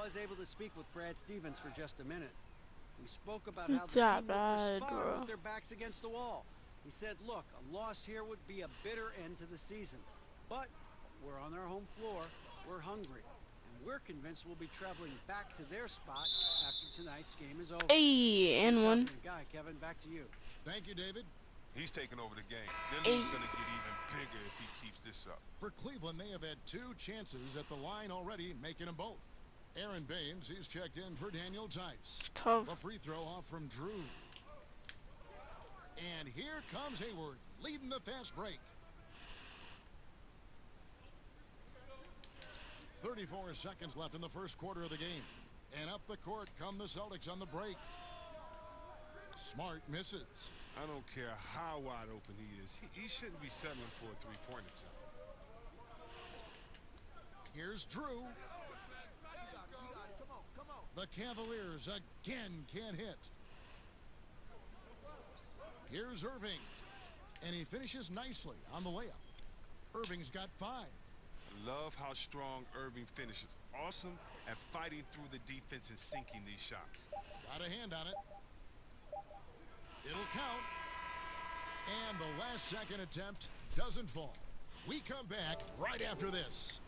was able to speak with Brad Stevens for just a minute. We spoke about how It's the that team would bad, respond with bro. their backs against the wall. He said, look, a loss here would be a bitter end to the season. But we're on our home floor, we're hungry, and we're convinced we'll be traveling back to their spot after tonight's game is over. Hey, Your and one. confident guy, Kevin, back to you. Thank you, David. He's taking over the game. Their Hey. lead's going to get even bigger if he keeps this up. For Cleveland, they have had 2 chances at the line already, making them both. Aaron Baines, he's checked in for Daniel Tice. Tough. A free throw off from Drew. And here comes Hayward, leading the fast break. 34 seconds left in the first quarter of the game. And up the court come the Celtics on the break. Smart misses. I don't care how wide open he is. He shouldn't be settling for a three-point attempt. Here's Drew. The Cavaliers again can't hit. Here's Irving. And he finishes nicely on the layup. Irving's got 5. Love how strong Irving finishes. Awesome at fighting through the defense and sinking these shots. Got a hand on it. It'll count. And the last second attempt doesn't fall. We come back right after this.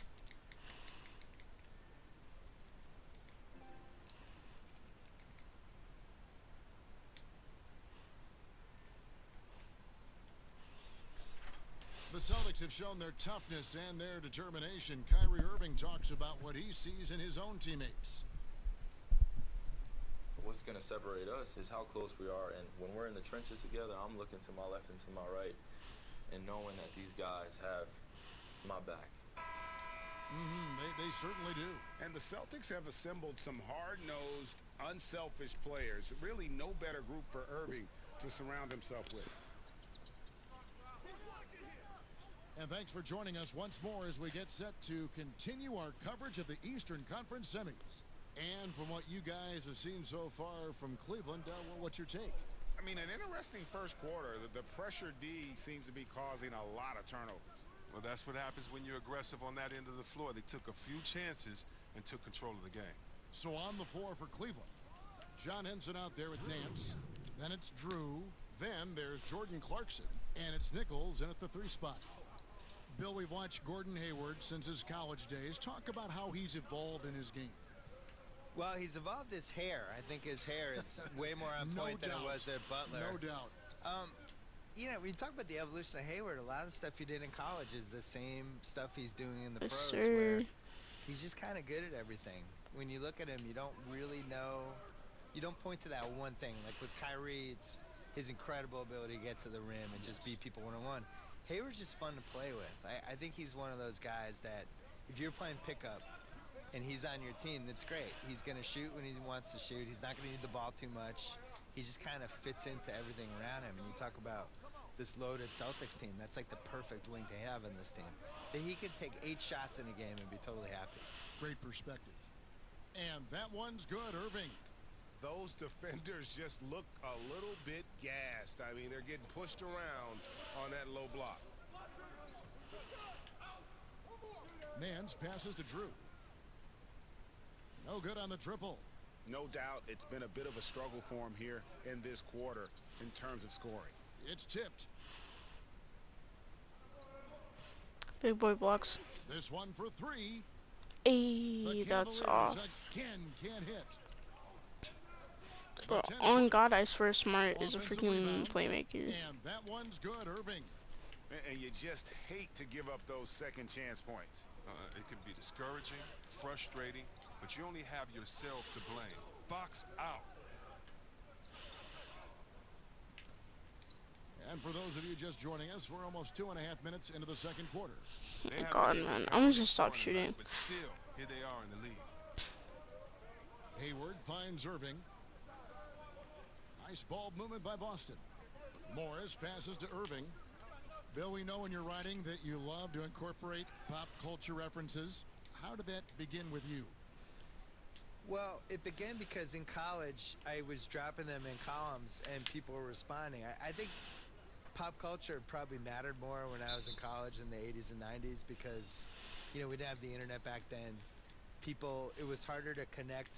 The Celtics have shown their toughness and their determination. Kyrie Irving talks about what he sees in his own teammates. What's going to separate us is how close we are, and when we're in the trenches together, I'm looking to my left and to my right and knowing that these guys have my back. They certainly do. And the Celtics have assembled some hard-nosed, unselfish players. Really no better group for Irving to surround himself with. And thanks for joining us once more as we get set to continue our coverage of the Eastern Conference semis. And from what you guys have seen so far from Cleveland, what's your take? I mean, an interesting first quarter. The pressure D seems to be causing a lot of turnovers. Well, that's what happens when you're aggressive on that end of the floor. They took a few chances and took control of the game. So on the floor for Cleveland, John Henson out there with Nance. Then it's Drew. Then there's Jordan Clarkson. And it's Nichols in at the 3 spot. Bill, we've watched Gordon Hayward since his college days. Talk about how he's evolved in his game. Well, he's evolved his hair. I think his hair is way more on point than it was at Butler. No doubt. You know, when you talk about the evolution of Hayward, a lot of the stuff he did in college is the same stuff he's doing in the Yes, pros, sir. where he's just kind of good at everything. When you look at him, you don't really know. You don't point to that one thing. Like with Kyrie, it's his incredible ability to get to the rim and just beat people one-on-one. Hayward's just fun to play with. I think he's one of those guys that if you're playing pickup and he's on your team, that's great. He's going to shoot when he wants to shoot. He's not going to need the ball too much. He just kind of fits into everything around him. And you talk about this loaded Celtics team. That's like the perfect wing to have in this team. That he could take 8 shots in a game and be totally happy. Great perspective. And that one's good, Irving. Those defenders just look a little bit gassed. I mean, they're getting pushed around on that low block. Nance passes to Drew. No good on the triple. No doubt it's been a bit of a struggle for him here in this quarter in terms of scoring. It's tipped. Big boy blocks. This one for 3. Hey, The that's Cavaliers off. again can't hit. But on God, I swear Smart is a freaking playmaker. And that one's good, Irving. And you just hate to give up those second chance points. It can be discouraging, frustrating, but you only have yourself to blame. Box out. And for those of you just joining us, we're almost 2.5 minutes into the second quarter. They haven't God, been man, able to I'm gonna just get stop scoring tonight, shooting. But still, here they are in the lead. Hayward finds Irving. Nice ball movement by Boston. Morris passes to Irving. Bill, we know in your writing that you love to incorporate pop culture references. How did that begin with you? Well, it began because in college, I was dropping them in columns and people were responding. I think pop culture probably mattered more when I was in college in the 80s and 90s because, you know, we didn't have the internet back then. people, it was harder to connect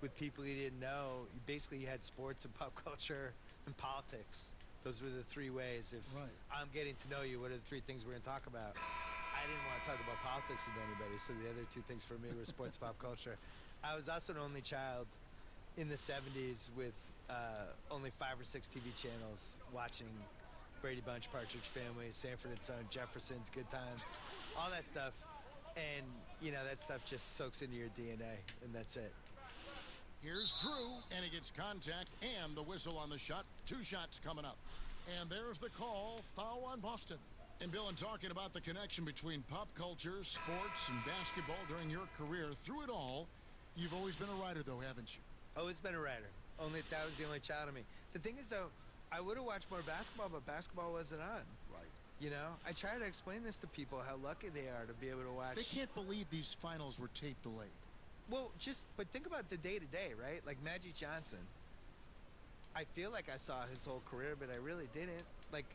with people you didn't know. Basically, you had sports and pop culture and politics. Those were the three ways. If Right. I'm getting to know you, what are the three things we're going to talk about? I didn't want to talk about politics with anybody, so the other two things for me were sports, pop culture. I was also an only child in the 70s with only 5 or 6 TV channels watching Brady Bunch, Partridge Family, Sanford and Son, Jeffersons, Good Times, all that stuff. And, that stuff just soaks into your DNA, and that's it. Here's Drew, and he gets contact and the whistle on the shot. 2 shots coming up. And there's the call, foul on Boston. And Bill, in talking about the connection between pop culture, sports, and basketball during your career, through it all, you've always been a writer, though, haven't you? Always been a writer. That was the only child of me. The thing is, though, I would have watched more basketball, but basketball wasn't on. Right. I try to explain this to people, how lucky they are to be able to watch. They can't believe these finals were tape delayed. Well, but think about the day-to-day, right? Like Magic Johnson. I feel like I saw his whole career, but I really didn't. Like,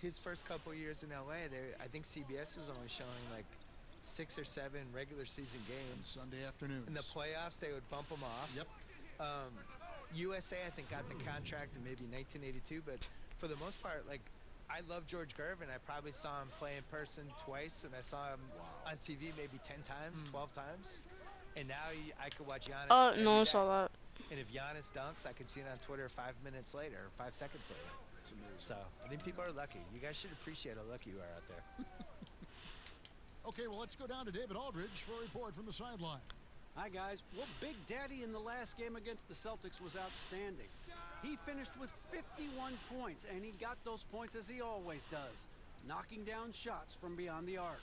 his first couple years in L.A., I think CBS was only showing, like, 6 or 7 regular season games. Sunday afternoons. In the playoffs, they would bump them off. Yep. USA, I think, got the contract in maybe 1982, but for the most part, like, I love George Gervin. I probably saw him play in person twice, and I saw him on TV maybe 10 times, 12 times. And now I could watch Giannis. Oh, every no one day. saw that. And if Giannis dunks, I can see it on Twitter 5 minutes later, 5 seconds later. It's amazing. So I think people are lucky. You guys should appreciate how lucky you are out there. Okay, well, let's go down to David Aldridge for a report from the sideline. Hi, guys. Well, Big Daddy in the last game against the Celtics was outstanding. He finished with 51 points, and he got those points as he always does, knocking down shots from beyond the arc.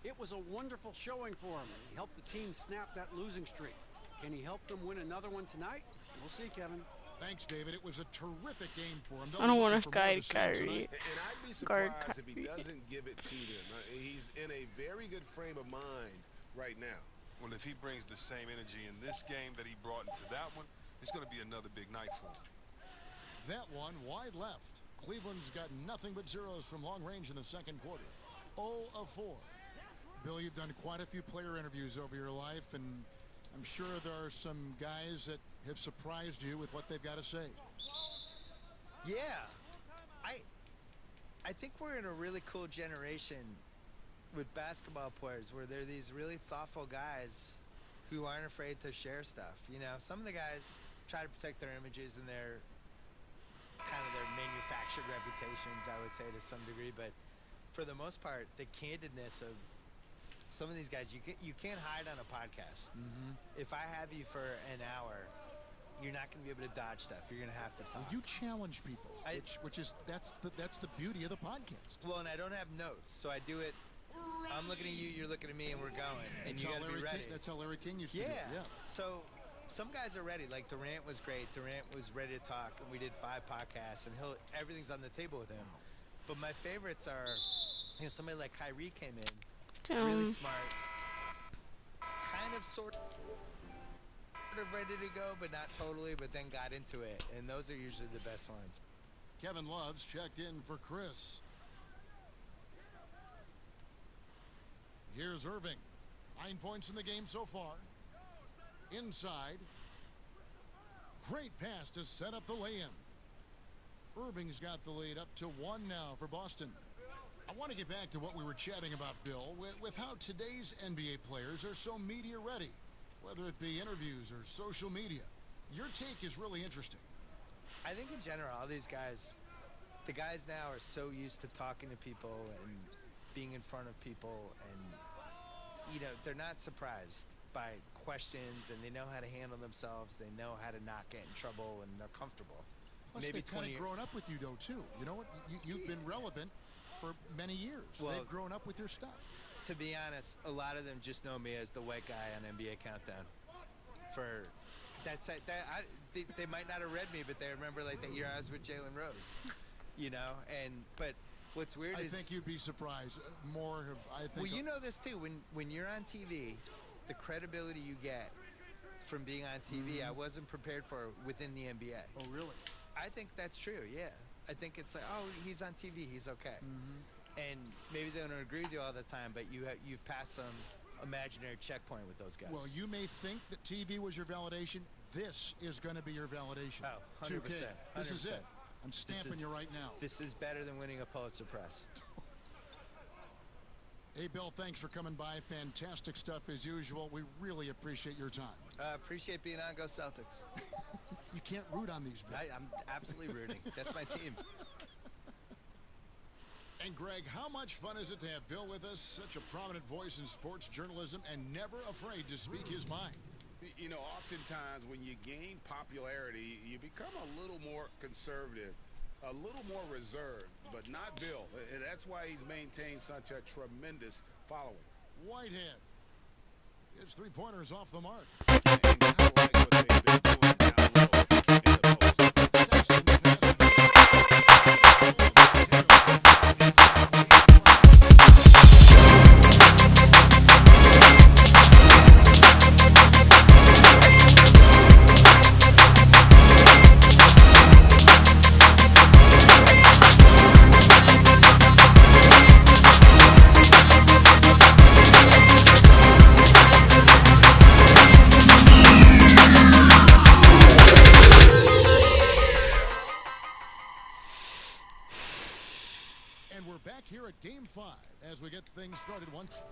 It was a wonderful showing for him. He helped the team snap that losing streak. Can he help them win another one tonight? We'll see, Kevin. Thanks, David. It was a terrific game for him. I don't want to guide Kyrie. Kyrie. And I'd be Guard surprised if he Kyrie. doesn't give it to them. He's in a very good frame of mind right now. Well, if he brings the same energy in this game that he brought into that one, it's going to be another big night for him. That one wide left. Cleveland's got nothing but zeros from long range in the second quarter. 0 of 4. Bill, you've done quite a few player interviews over your life, and I'm sure there are some guys that have surprised you with what they've got to say. Yeah. I think we're in a really cool generation with basketball players where they're these really thoughtful guys who aren't afraid to share stuff. Some of the guys try to protect their images and their kind of their manufactured reputations, I would say, to some degree, but for the most part, the candidness of some of these guys, you can't hide on a podcast. If I have you for an hour, you're not going to be able to dodge stuff. You're going to have to talk. You challenge people, that's the beauty of the podcast. Well, and I don't have notes, so I do it. I'm looking at you, you're looking at me, and we're going. And you got to be ready. That's how Larry King used to do it. Yeah. So some guys are ready. Like Durant was great. Durant was ready to talk, and we did 5 podcasts, and everything's on the table with him. But my favorites are, somebody like Kyrie came in, really smart, kind of sort of ready to go, but not totally, but then got into it, and those are usually the best ones. Kevin Love's checked in for Chris. Here's Irving. 9 points in the game so far. Inside. Great pass to set up the lay-in. Irving's got the lead up to 1 now for Boston. I want to get back to what we were chatting about, Bill, with how today's NBA players are so media ready, whether it be interviews or social media. Your take is really interesting. I think in general, all these guys, the guys now are so used to talking to people and being in front of people, and they're not surprised by questions, and they know how to handle themselves. They know how to not get in trouble, and they're comfortable. Plus, Maybe they've kind of grown up with you, though, too. You know what? You've been relevant for many years. Well, they've grown up with your stuff. To be honest, a lot of them just know me as the white guy on NBA Countdown. They might not have read me, but they remember like that year I was with Jalen Rose, But what's weird is I think you'd be surprised. Well, you know this too. When you're on TV, the credibility you get from being on TV, I wasn't prepared for within the NBA. Oh, really? I think that's true. Yeah, I think it's like, oh, he's on TV, he's okay. And maybe they don't agree with you all the time, but you've passed some imaginary checkpoint with those guys. Well, you may think that TV was your validation. This is going to be your validation. Oh, 100%. 2K. This is 100%. it. I'm stamping you right now. This is better than winning a Pulitzer Prize. Hey, Bill, thanks for coming by. Fantastic stuff as usual. We really appreciate your time. Appreciate being on. Go Celtics. You can't root on these, Bill. I'm absolutely rooting. That's my team. And Greg, how much fun is it to have Bill with us? Such a prominent voice in sports journalism and never afraid to speak his mind. You know, oftentimes when you gain popularity, you become a little more conservative, a little more reserved, but not Bill. And that's why he's maintained such a tremendous following. Whitehead. His three-pointers off the mark. And I like what they've been doing down low in the post. And we're back here at Game 5 as we get things started once.